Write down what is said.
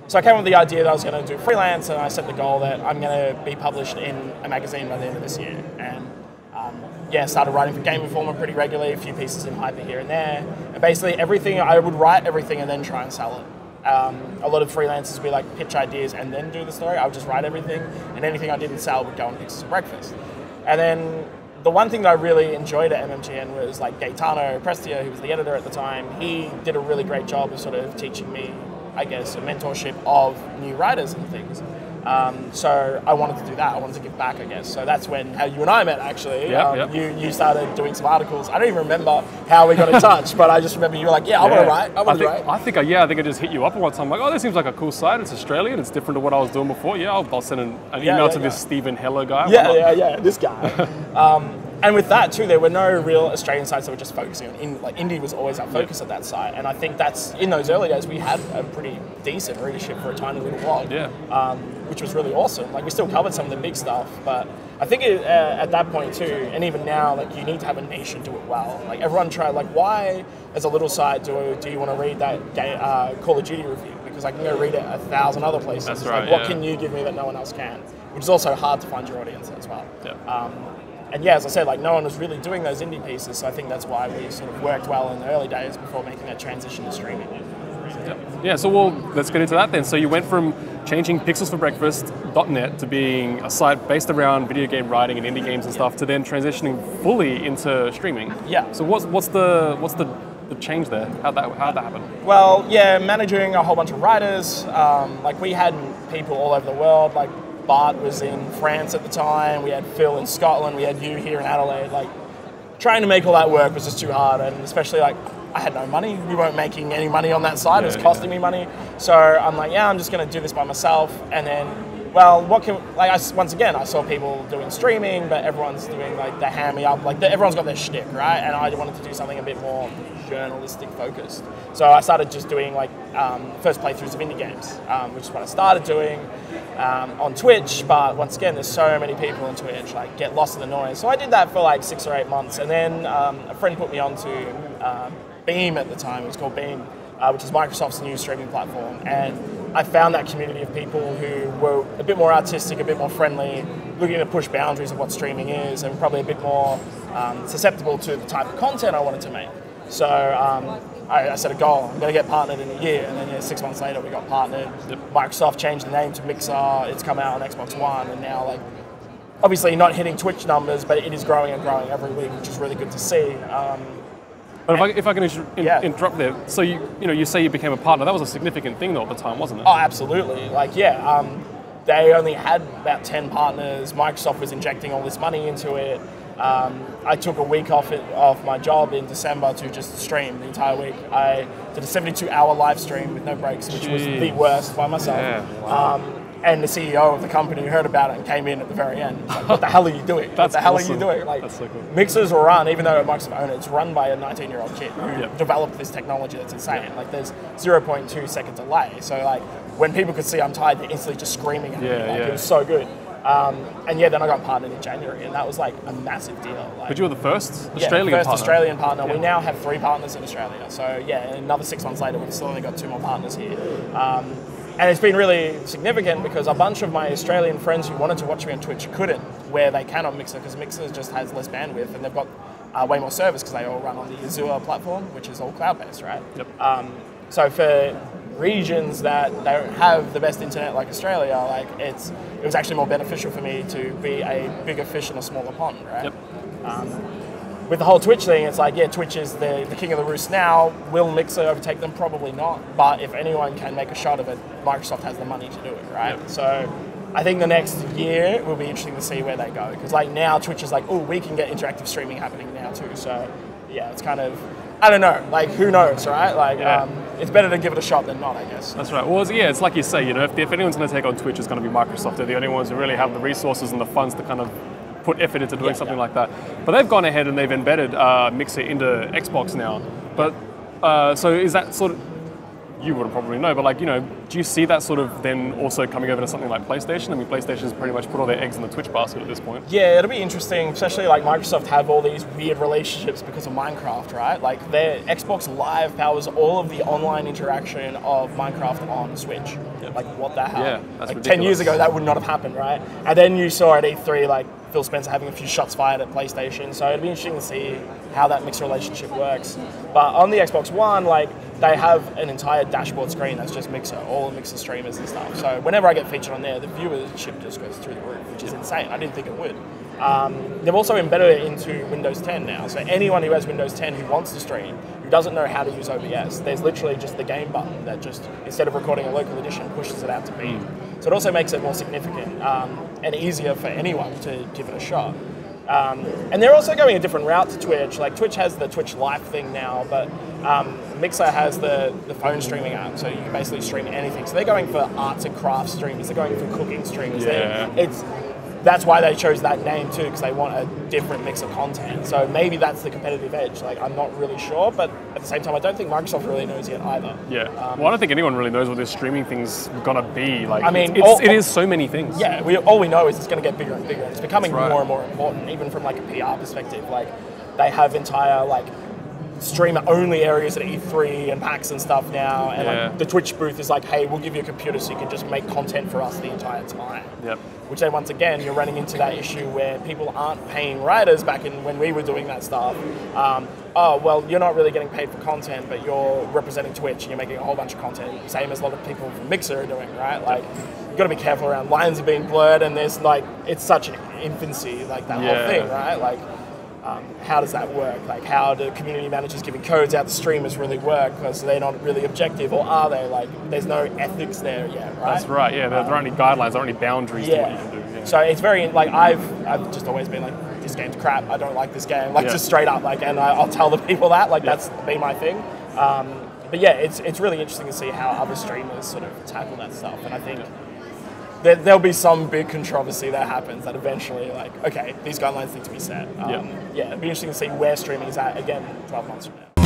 So I came up with the idea that I was going to do freelance, and I set the goal that I'm going to be published in a magazine by the end of this year. And yeah, started writing for Game Informer pretty regularly, a few pieces in Hyper here and there. And basically everything, I would write everything and then try and sell it. A lot of freelancers would be like pitch ideas and then do the story. I would just write everything, and anything I didn't sell would go on Pixels for Breakfast. And then the one thing that I really enjoyed at MMGN was like Gaetano Prestia, who was the editor at the time. He did a really great job of sort of teaching me, I guess, a mentorship of new writers and things. So I wanted to do that. I wanted to give back, I guess. So that's how you and I met, actually. You started doing some articles. I don't even remember how we got in touch, but I just remember you were like, yeah, I want to write. I think I just hit you up one time. I'm like, oh, this seems like a cool site. It's Australian. It's different to what I was doing before. Yeah, I'll send an email to this Stephen Heller guy. This guy. And with that too, there were no real Australian sites that were just focusing on indie was always our focus at that site. And I think that's, in those early days, we had a pretty decent readership for a tiny little blog, which was really awesome. Like, we still covered some of the big stuff, but I think at that point too, and even now, like, you need to have a niche and do it well. Like, everyone tried, like, why as a little site do you want to read that Call of Duty review? Because I can go read it 1,000 other places. That's right, like, what can you give me that no one else can? Which is also hard to find your audience as well. And yeah, as I said, like, no one was really doing those indie pieces, so I think that's why we sort of worked well in the early days before making that transition to streaming. Yeah, so let's get into that then. So you went from changing Pixels for Breakfast.net to being a site based around video game writing and indie games and stuff, to then transitioning fully into streaming. Yeah. So what's the change there? How'd that happen? Well, yeah, managing a whole bunch of writers. Like, we had people all over the world. Like, Bart was in France at the time, we had Phil in Scotland, we had you here in Adelaide. Like, trying to make all that work was just too hard, and especially, like, I had no money. We weren't making any money on that side. It was costing me money. So I'm like, yeah, I'm just going to do this by myself. And then, well, once again, I saw people doing streaming, but everyone's doing, like, the hammy up. Like, everyone's got their shtick, right? And I wanted to do something a bit more journalistic focused. So I started just doing, like, first playthroughs of indie games, which is what I started doing on Twitch. But once again, there's so many people on Twitch, like, get lost in the noise. So I did that for like 6 or 8 months. And then a friend put me onto Beam at the time. It was called Beam, which is Microsoft's new streaming platform. And I found that community of people who were a bit more artistic, a bit more friendly, looking to push boundaries of what streaming is, and probably a bit more susceptible to the type of content I wanted to make. So I set a goal. I'm going to get partnered in a year, and then 6 months later we got partnered. Microsoft changed the name to Mixer. It's come out on Xbox One, and now, like, obviously not hitting Twitch numbers, but it is growing and growing every week, which is really good to see. But if I can interrupt there, so you say you became a partner. That was a significant thing though at the time, wasn't it? Oh, absolutely. Like, yeah, they only had about 10 partners. Microsoft was injecting all this money into it. I took a week off my job in December to just stream the entire week. I did a 72-hour live stream with no breaks, which was the worst by myself. Yeah. Wow. And the CEO of the company heard about it and came in at the very end. Like, what the hell are you doing? What the hell are you doing? Like, that's so cool. Mixers run, even though Microsoft own it, it's run by a 19-year-old kid who developed this technology that's insane. Like, there's 0.2 second delay. So, like, when people could see I'm tired, they're instantly just screaming at me. Like, it was so good. And then I got partnered in January, and that was like a massive deal. Like, but you were the first Australian partner. Australian partner. We now have 3 partners in Australia. So yeah, another 6 months later, we've still only got 2 more partners here. And it's been really significant because a bunch of my Australian friends who wanted to watch me on Twitch couldn't, where they can on Mixer, because Mixer just has less bandwidth, and they've got way more service because they all run on the Azure platform, which is all cloud-based, right? Yep. So for regions that don't have the best internet like Australia, like, it was actually more beneficial for me to be a bigger fish in a smaller pond, right? Yep. With the whole Twitch thing, it's like, yeah, Twitch is the king of the roost now. Will Mixer overtake them? Probably not. But if anyone can make a shot of it, Microsoft has the money to do it, right? Yep. So I think the next year will be interesting to see where they go. Because, like, now Twitch is like, oh, we can get interactive streaming happening now too. So yeah, it's kind of, I don't know, like, who knows, right? Like, it's better to give it a shot than not, I guess. That's right. Well, it's like you say, if anyone's going to take on Twitch, it's going to be Microsoft. They're the only ones who really have the resources and the funds to kind of put effort into doing something like that. But they've gone ahead and they've embedded Mixer into Xbox now. But so is that sort of, you would probably know, but like, you know, do you see that sort of then also coming over to something like PlayStation? I mean, PlayStation's pretty much put all their eggs in the Twitch basket at this point. Yeah, it'll be interesting, especially like Microsoft have all these weird relationships because of Minecraft, right? Like their Xbox Live powers all of the online interaction of Minecraft on Switch. Like what the hell? Yeah, that's like ridiculous. 10 years ago, that would not have happened, right? And then you saw at E3, like Phil Spencer having a few shots fired at PlayStation, so it'd be interesting to see how that mixed relationship works. But on the Xbox One, like they have an entire dashboard screen that's just Mixer, all Mixer streamers and stuff. So whenever I get featured on there, the viewership just goes through the roof, which is insane. I didn't think it would. They've also embedded it into Windows 10 now, so anyone who has Windows 10 who wants to stream, who doesn't know how to use OBS, there's literally just the game button that just, instead of recording a local edition, pushes it out to beam. So it also makes it more significant and easier for anyone to give it a shot. And they're also going a different route to Twitch. Like Twitch has the Twitch Live thing now, but Mixer has the phone streaming app, so you can basically stream anything. So they're going for arts and crafts streamers, they're going for cooking streamers. Yeah. That's why they chose that name too, because they want a different mix of content. So maybe that's the competitive edge. Like I'm not really sure, but at the same time, I don't think Microsoft really knows yet either. Yeah. Well, I don't think anyone really knows what this streaming thing's gonna be. Like, I mean, it is so many things. Yeah. All we know is it's going to get bigger and bigger. It's becoming That's right. more and more important, even from like a PR perspective. Like they have entire like streamer only areas at E3 and PAX and stuff now, and like the Twitch booth is like, hey, we'll give you a computer so you can just make content for us the entire time. Yep. Which then once again you're running into that issue where people aren't paying writers back in when we were doing that stuff. Oh well, you're not really getting paid for content, but you're representing Twitch and you're making a whole bunch of content, same as a lot of people from Mixer are doing, right? Like you've got to be careful around lines are being blurred, and there's like it's such an infancy, like that whole thing, right? Like how does that work? Like how do community managers giving codes out to streamers really work? Because they're not really objective, or are they? Like there's no ethics there yet, right? That's right. Yeah, there aren't any guidelines, there aren't any boundaries to what you can do. Yeah. So it's very like I've just always been like, this game's crap. I don't like this game. Like just straight up. Like, and I'll tell the people that. Like that's been my thing. But yeah, it's really interesting to see how other streamers sort of tackle that stuff. And I think there'll be some big controversy that happens that eventually, like, okay, these guidelines need to be set. Yeah, it'd be interesting to see where streaming is at again 12 months from now.